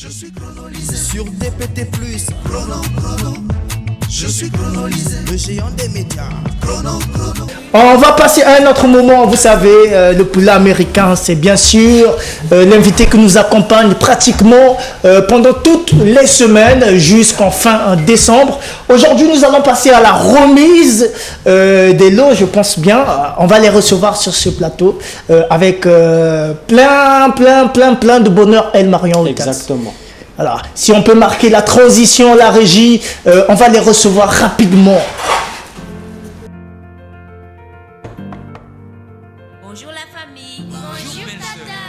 Je suis chronolisé sur DPT+. Chrono. Je suis chronolisé, le géant des médias. Chrono. On va passer à un autre moment. Vous savez, le poulet américain, c'est bien sûr l'invité qui nous accompagne pratiquement pendant toutes les semaines jusqu'en fin décembre. Aujourd'hui, nous allons passer à la remise des lots, je pense bien. On va les recevoir sur ce plateau avec plein de bonheur, El Marion. Exactement. Alors, si on peut marquer la transition, la régie, on va les recevoir rapidement. Bonjour la famille. Bonjour tata.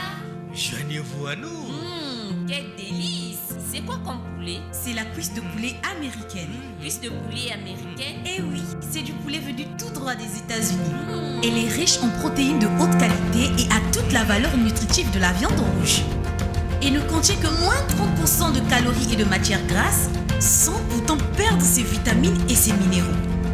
Joignez-vous à nous. Quel délice. C'est quoi comme poulet? C'est la cuisse de poulet américaine. Cuisse de poulet américaine? Eh oui, c'est du poulet venu tout droit des États-Unis. Elle est riche en protéines de haute qualité et a toute la valeur nutritive de la viande rouge. Et ne contient que moins 30% de calories et de matières grasses, sans pourtant perdre ses vitamines et ses minéraux.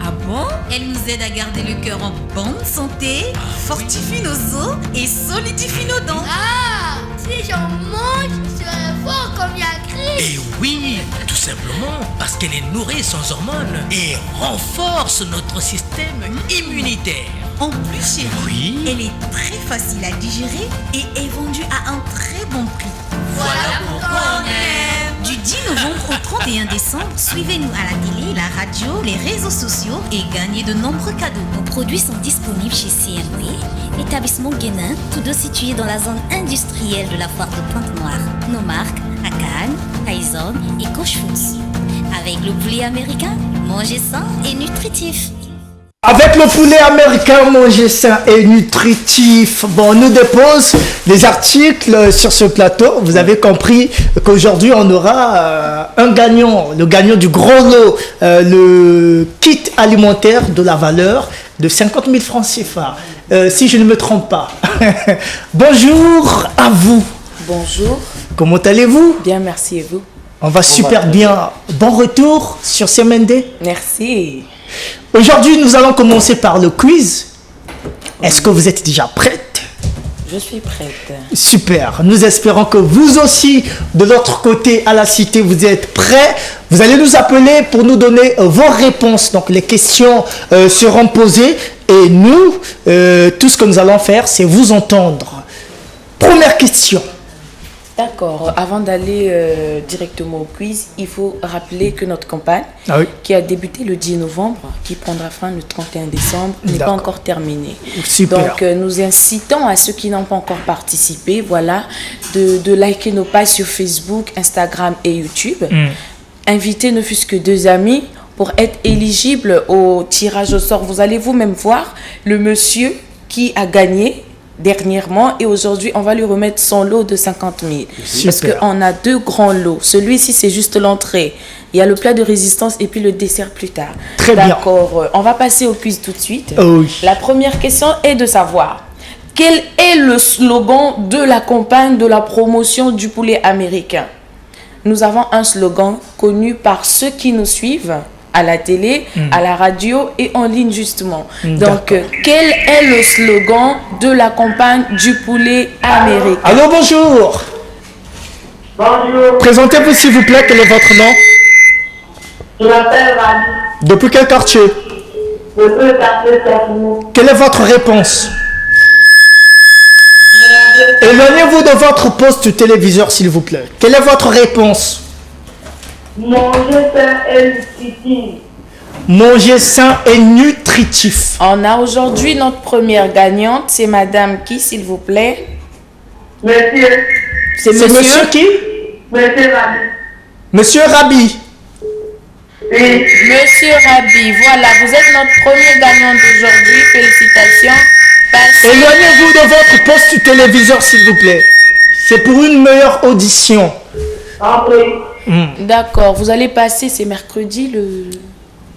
Ah bon? Elle nous aide à garder le cœur en bonne santé, fortifie nos os et solidifie nos dents. Ah, si j'en mange, je serai fort comme Yakri. Et oui, tout simplement parce qu'elle est nourrie sans hormones et renforce notre système immunitaire. En plus, chérie, Oui. elle est très facile à digérer et est vendue à un très bon prix. Voilà pourquoi on aime. Du 10 novembre au 31 décembre, suivez-nous à la télé, la radio, les réseaux sociaux et gagnez de nombreux cadeaux. Nos produits sont disponibles chez CMP, établissement Guénin, tous deux situés dans la zone industrielle de la foire de Pointe-Noire. Nos marques, Akan, Tyson et Coach Foods. Avec le poulet américain, mangez sain et nutritif. Avec le poulet américain, manger sain et nutritif. Bon, on nous dépose des articles sur ce plateau. Vous avez compris qu'aujourd'hui, on aura un gagnant, le gagnant du gros lot, le kit alimentaire de la valeur de 50 000 francs CFA, si je ne me trompe pas. Bonjour à vous. Bonjour, Comment allez-vous? bien merci et vous? On va super bien. Bon retour sur CMND. Merci. Aujourd'hui, nous allons commencer par le quiz. Est-ce que vous êtes déjà prête? Je suis prête. Super. Nous espérons que vous aussi, de l'autre côté à la cité, vous êtes prêts. Vous allez nous appeler pour nous donner vos réponses. Donc, les questions seront posées et nous, tout ce que nous allons faire, c'est vous entendre. Première question. D'accord, avant d'aller directement au quiz, il faut rappeler que notre campagne, qui a débuté le 10 novembre, qui prendra fin le 31 décembre, n'est pas encore terminée. Super. Donc, nous incitons à ceux qui n'ont pas encore participé, voilà, de liker nos pages sur Facebook, Instagram et YouTube. Invitez ne fût-ce que 2 amis pour être éligible au tirage au sort. Vous allez vous-même voir le monsieur qui a gagné dernièrement et aujourd'hui on va lui remettre son lot de 50 000 parce qu'on a 2 grands lots. Celui-ci c'est juste l'entrée, il y a le plat de résistance et puis le dessert plus tard. Très bien. D'accord, on va passer au quiz tout de suite. Oui. La première question est de savoir quel est le slogan de la campagne de la promotion du poulet américain. Nous avons un slogan connu par ceux qui nous suivent à la télé, à la radio et en ligne justement. Donc, quel est le slogan de la campagne du poulet américain? Allô, bonjour. Bonjour, Présentez-vous s'il vous plaît, quel est votre nom? je m'appelle Rami. Depuis quel quartier? Je peux t'appeler Safino. Quelle est votre réponse? Éloignez-vous de votre poste téléviseur s'il vous plaît. Quelle est votre réponse? Manger sain et nutritif. Manger sain et nutritif. On a aujourd'hui notre première gagnante, c'est madame qui s'il vous plaît? Monsieur, C'est monsieur qui? Monsieur Rami. Monsieur Rabi. Oui, Monsieur Rabi, voilà, vous êtes notre premier gagnant d'aujourd'hui, félicitations. Passez. Éloignez-vous de votre poste téléviseur s'il vous plaît. C'est pour une meilleure audition. entrez. D'accord, vous allez passer, c'est mercredi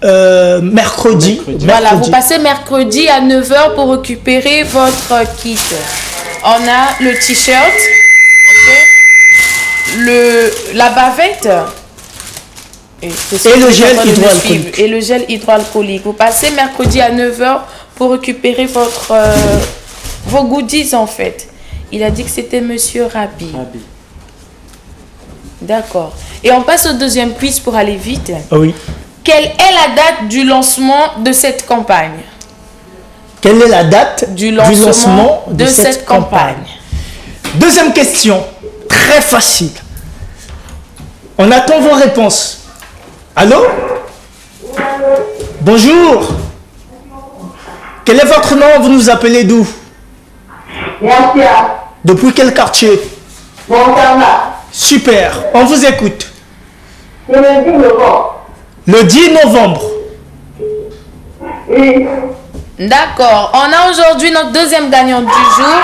Mercredi. Voilà, vous passez mercredi à 9h pour récupérer votre kit. On a le t-shirt, la bavette et le gel hydroalcoolique. Et le gel hydroalcoolique. Vous passez mercredi à 9h pour récupérer vos goodies en fait. Il a dit que c'était Monsieur Rabi. D'accord. Et on passe au deuxième quiz pour aller vite. Oui. Quelle est la date du lancement de cette campagne? Quelle est la date du lancement de cette campagne? Deuxième question, très facile. On attend vos réponses. Allô? Bonjour. Quel est votre nom? Vous nous appelez d'où? Depuis quel quartier? Super, on vous écoute. Le 10 novembre. Le 10 novembre. Oui. D'accord. On a aujourd'hui notre deuxième gagnant du jour.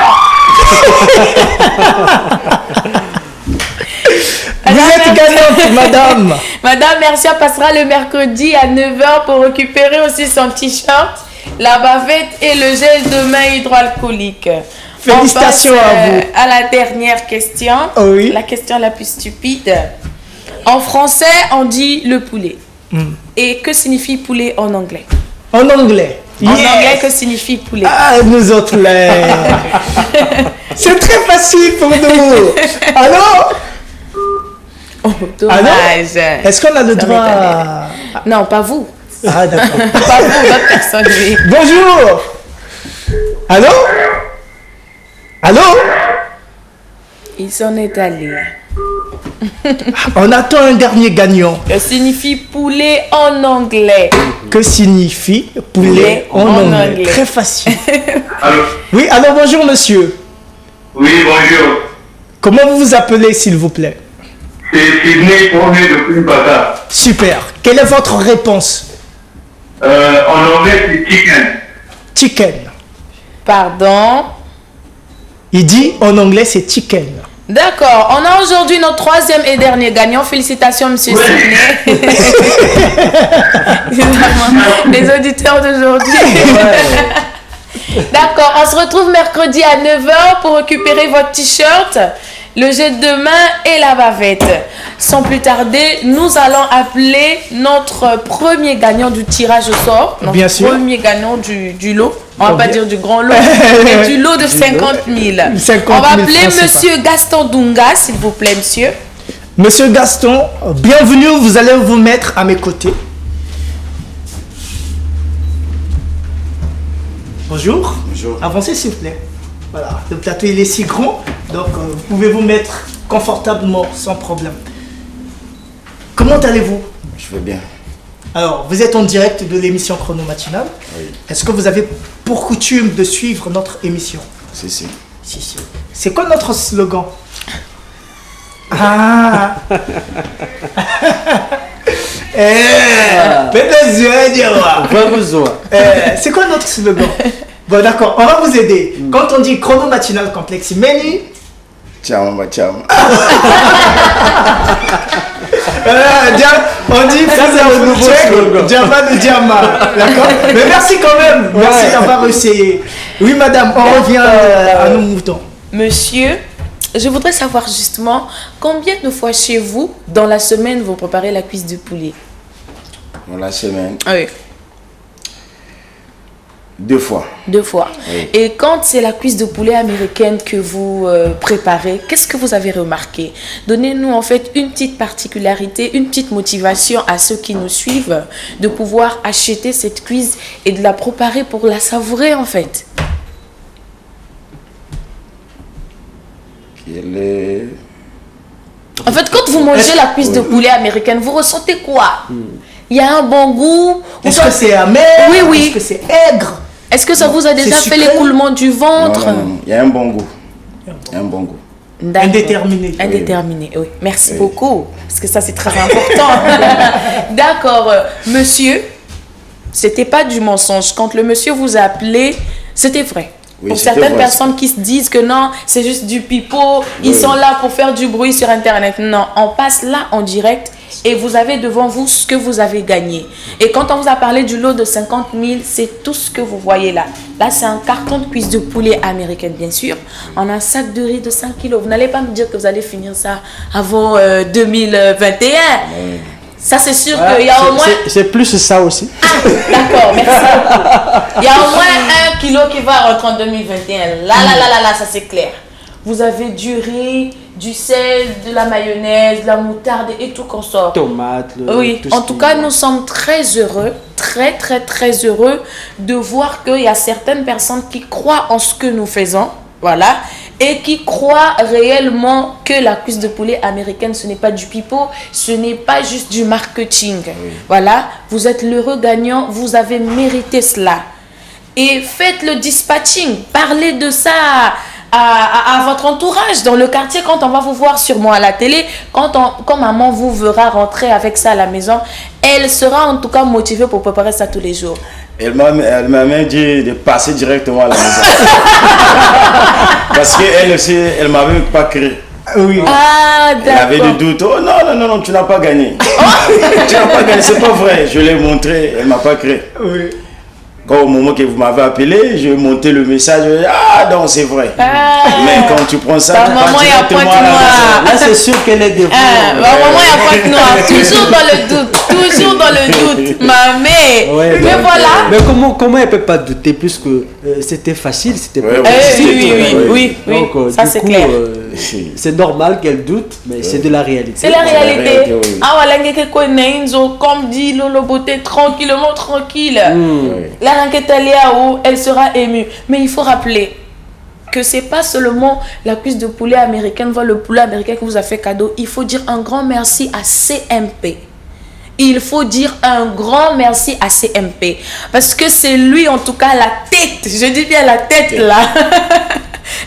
Vous êtes gagnante, madame. Madame Mercia passera le mercredi à 9h pour récupérer aussi son t-shirt, la bavette et le gel de main hydroalcoolique. Félicitations à vous. À la dernière question. Oh oui. La question la plus stupide. En français, on dit le poulet. Et que signifie poulet en anglais? En anglais. En anglais, que signifie poulet? Ah, nous autres là. C'est très facile pour nous. Allô? Oh, dommage. Est-ce qu'on a le droit à... Non, pas vous. Ah, d'accord. Pas vous, votre personne. Oui. Bonjour. Allô? Allô? Il s'en est allé. On attend un dernier gagnant. Que signifie poulet en anglais? Que signifie poulet en anglais? Très facile. Allô? Oui, alors bonjour monsieur. Oui, bonjour. Comment vous vous appelez s'il vous plaît? C'est Sydney Fournier de Kumbaka. Super. Quelle est votre réponse? En anglais, c'est chicken. Chicken. Pardon? Il dit en anglais c'est chicken. D'accord. On a aujourd'hui notre troisième et dernier gagnant. Félicitations, monsieur Sydney. Les auditeurs d'aujourd'hui. D'accord. On se retrouve mercredi à 9h pour récupérer votre t-shirt, le jet de main et la bavette. Sans plus tarder, nous allons appeler notre premier gagnant du tirage au sort. Notre Bien sûr. premier gagnant du lot. On va pas dire du grand lot, mais du lot de 50 000. On va appeler monsieur Gaston Dunga, s'il vous plaît, monsieur. Monsieur Gaston, bienvenue. Vous allez vous mettre à mes côtés. Bonjour. Bonjour. Avancez, s'il vous plaît. Voilà, le plateau il est si grand, donc vous pouvez vous mettre confortablement, sans problème. Comment allez-vous? Je vais bien. Alors, vous êtes en direct de l'émission Chrono Matinale. Oui. Est-ce que vous avez pour coutume de suivre notre émission? Si, si. Si, si. C'est quoi notre slogan? Ah. C'est quoi notre slogan? Bon, d'accord, on va vous aider. Quand on dit Chrono Matinal Complexe Meni, ciao, ciao. on dit Diama de Diama. D'accord? Mais merci quand même. Merci d'avoir essayé. Oui, madame, on revient à nos moutons. Monsieur, je voudrais savoir justement combien de fois chez vous, dans la semaine, vous préparez la cuisse de poulet? Dans la semaine? Oui. 2 fois. 2 fois. Oui. Et quand c'est la cuisse de poulet américaine que vous préparez, qu'est-ce que vous avez remarqué? Donnez-nous en fait une petite particularité, une petite motivation à ceux qui nous suivent de pouvoir acheter cette cuisse et de la préparer pour la savourer en fait. En fait, quand vous mangez la cuisse de poulet américaine, vous ressentez quoi? Il y a un bon goût? Est-ce que c'est amer? Oui, oui. Est-ce que c'est aigre? Est-ce que ça vous a déjà fait l'écoulement du ventre? Non, non, non. Il y a un bon goût. Il y a un bon goût. Indéterminé. Indéterminé, oui. Merci beaucoup. Parce que ça, c'est très important. D'accord. Monsieur, c'était pas du mensonge. Quand le monsieur vous a appelé, c'était vrai. Oui, pour c'était certaines vrai. personnes qui se disent que non, c'est juste du pipeau, ils sont là pour faire du bruit sur Internet. Non, on passe là en direct et vous avez devant vous ce que vous avez gagné. Et quand on vous a parlé du lot de 50 000, c'est tout ce que vous voyez là. Là, c'est un carton de cuisse de poulet américaine, bien sûr. On a un sac de riz de 5 kilos. Vous n'allez pas me dire que vous allez finir ça avant 2021. Ça, c'est sûr qu'il y a au moins... C'est plus ça aussi. Ah, d'accord, merci beaucoup. Il y a au moins 1 kilo qui va rentrer en 2021. Là, ça c'est clair. vous avez du riz, du sel, de la mayonnaise, de la moutarde et tout qu'on sort. Tomates. Oui, en tout cas, nous sommes très heureux, très heureux de voir qu'il y a certaines personnes qui croient en ce que nous faisons, voilà, et qui croient réellement que la cuisse de poulet américaine, ce n'est pas du pipeau, ce n'est pas juste du marketing. Oui. Voilà, vous êtes l'heureux gagnant, vous avez mérité cela. Et faites le dispatching, parlez de ça à votre entourage dans le quartier. Quand on va vous voir sûrement à la télé, quand maman vous verra rentrer avec ça à la maison, elle sera en tout cas motivée pour préparer ça tous les jours. Elle m'a même dit de passer directement à la maison. Parce qu'elle aussi, elle ne m'avait pas cru. Oui. Ah, d'accord. Elle avait des doutes. Oh non, tu n'as pas gagné. Tu n'as pas gagné, c'est pas vrai. Je l'ai montré, elle ne m'a pas cru. Oui. Quand au moment que vous m'avez appelé, je montais le message. Non, c'est vrai. Mais quand tu prends ça, tu maman, il y a pointe noire. Là, c'est sûr qu'elle est dévouée. Maman, il y a pointe noire. Toujours dans le doute. Toujours dans le doute. Mamé. Ouais, mais voilà. Mais comment elle ne peut pas douter puisque c'était facile, c'était pas Oui. Donc, ça, c'est clair. C'est normal qu'elle doute, mais c'est de la réalité. C'est la réalité. Ah, voilà, comme dit Lolo Beauté, tranquillement, tranquille. La elle sera émue. Mais il faut rappeler que c'est pas seulement la cuisse de poulet américaine, le poulet américain qui vous a fait cadeau. Il faut dire un grand merci à CMP. Il faut dire un grand merci à CMP. Parce que c'est lui, en tout cas, la tête. Je dis bien la tête là.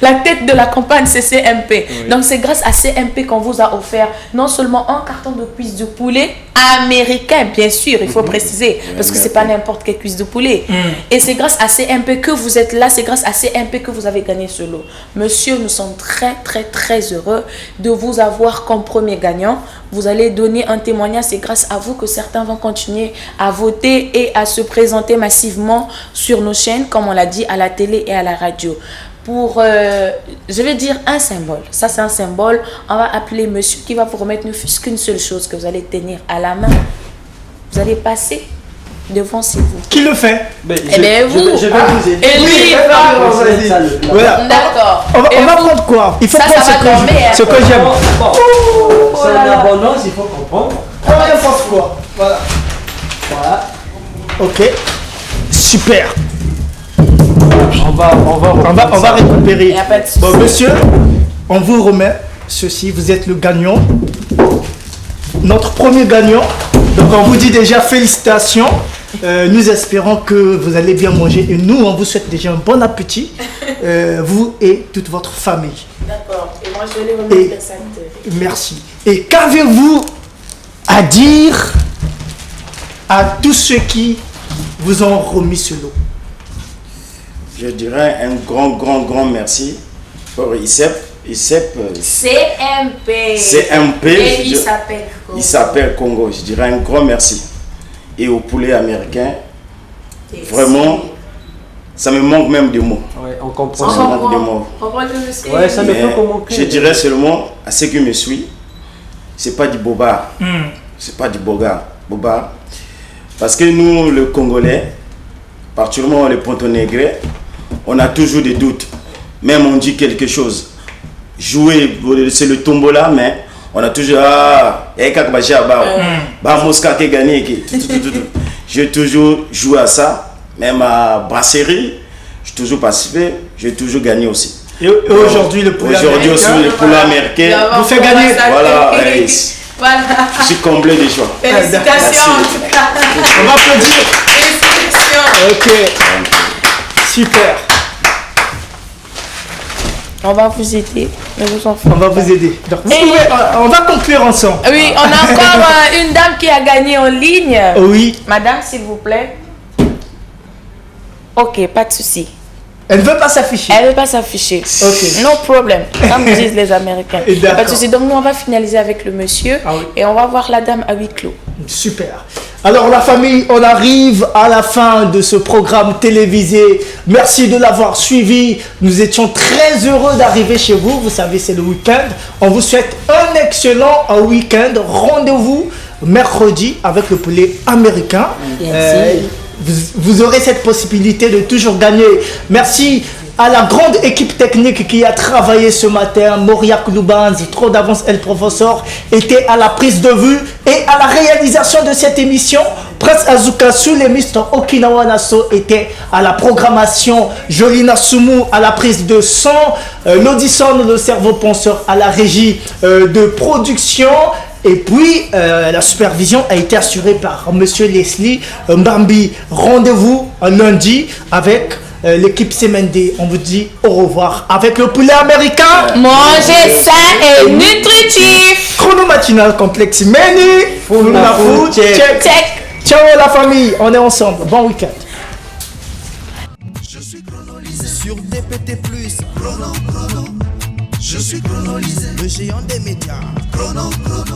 La tête de la campagne, c'est CMP. Oui. Donc, c'est grâce à CMP qu'on vous a offert non seulement un carton de cuisse de poulet américain, bien sûr, il faut préciser, parce que c'est pas n'importe quelle cuisse de poulet. Et c'est grâce à CMP que vous êtes là, c'est grâce à CMP que vous avez gagné ce lot. Monsieur, nous sommes très heureux de vous avoir comme premier gagnant. Vous allez donner un témoignage, c'est grâce à vous que certains vont continuer à voter et à se présenter massivement sur nos chaînes, comme on l'a dit, à la télé et à la radio. Pour, je vais dire un symbole. Ça, c'est un symbole. On va appeler monsieur qui va vous remettre ne fût-ce qu'une seule chose que vous allez tenir à la main. Vous allez passer devant c'est vous. Qui le fait? Eh bien, vous. Je vais vous aider. Et lui, il va. Voilà. D'accord. On va prendre quoi? Il faut prendre ce que j'aime. C'est en abondance, il faut comprendre. N'importe quoi. Voilà. Ok. Super. On va récupérer. Bon, monsieur, on vous remet ceci. Vous êtes le gagnant. Notre premier gagnant. Donc, on vous dit déjà félicitations. Nous espérons que vous allez bien manger. Et nous, on vous souhaite déjà un bon appétit. Vous et toute votre famille. D'accord. Et moi, je vais les remettre ça. Merci. Et qu'avez-vous à dire à tous ceux qui vous ont remis ce lot? Je dirais un grand merci pour CMP. Et il s'appelle Congo. Il s'appelle Congo. Je dirais un grand merci. Et au poulet américain, vraiment, ça me manque même de mots. Ouais, on comprend. Ça me manque de mots. Ouais, ça me fait comment. Je dirais seulement à ceux qui me suivent, c'est pas du bobard. C'est pas du bobard. Parce que nous, le Congolais, particulièrement les Pontonégrés, on a toujours des doutes. Même on dit quelque chose. Jouer, c'est le tombola, mais on a toujours j'ai toujours joué à ça. Même à brasserie, j'ai toujours participé, j'ai toujours gagné aussi. Et aujourd'hui, le poulet américain. Aujourd'hui aussi, le poulet américain. Vous fait gagner. Voilà. Je suis comblé de joie. Félicitations. On va applaudir. Félicitations. Ok. Super. On va vous aider. On va vous aider. Donc, on va conclure ensemble. Oui, on a encore une dame qui a gagné en ligne. Oui. Madame, s'il vous plaît. Ok, pas de souci. Elle ne veut pas s'afficher. Elle ne veut pas s'afficher. Ok. No problem. Comme disent les Américains. Pas de souci. Donc nous, on va finaliser avec le monsieur. Et on va voir la dame à huis clos. Super. Alors la famille, on arrive à la fin de ce programme télévisé. Merci de l'avoir suivi. Nous étions très heureux d'arriver chez vous. Vous savez, c'est le week-end. On vous souhaite un excellent week-end. Rendez-vous mercredi avec le poulet américain. Vous aurez cette possibilité de toujours gagner. Merci à la grande équipe technique qui a travaillé ce matin. Moria Kouloubanzi, Trop d'avance El Professeur, était à la prise de vue et à la réalisation de cette émission. Prince Azuka sous les Mr. Okinawa Nassau était à la programmation. Jolina Soumou à la prise de son. L'Audisson, le cerveau penseur à la régie de production. Et puis, la supervision a été assurée par Monsieur Leslie Mbambi. Rendez-vous lundi avec l'équipe CMND. On vous dit au revoir avec le poulet américain. Manger sain et nutritif. Chrono matinal complexe menu. Food, check. Ciao la famille, on est ensemble. Bon week-end. Je suis chronolisé sur DPT+. Chrono. Je suis chronolisé, le géant des médias. Chrono.